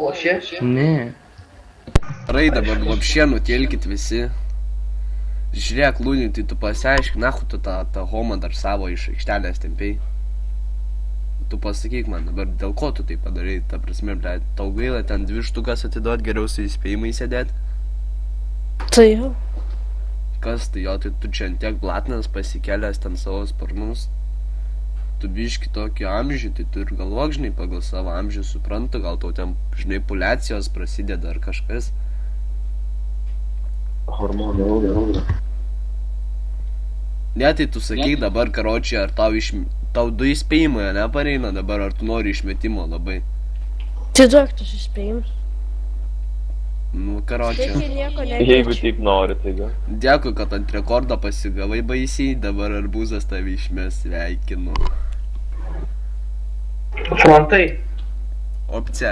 loši? Ne. Rai dabar vapšė nutilkit visi. Žiūrėk, Lūnį, tai tu pasiaiškink, nahu tu tą homą dar savo iš aikštelės tempei. Tu pasakyk man dabar, dėl ko tu tai padarai, ta prasme, ble, tau gaila ten 2 štukas atiduot, geriau su įspėjimai sėdėt. Tai jau. Kas tai jo, tai tu čia ant tiek blatnas pasikėlęs ten savo sparnus. Tu biški tokį amžių, tai tu ir galvok, žinai, pagal savo amžių suprantu, gal tau ten, žinai, puliacijos prasideda ar kažkas. Hormonų. Ne, tai tu sakyk dabar, karočiai, ar tau 2 įspėjimai, ne, pareina dabar, ar tu nori išmetimo labai. Tai duok tus įspėjimus. Nu, karočiai. Taigi nieko Jeigu nekeičia. taip nori, tai gal. Dėkui, kad ant rekordo pasigavai baisiai, dabar arbūzas tave išmes, sveikinu. Frontai. Opcija.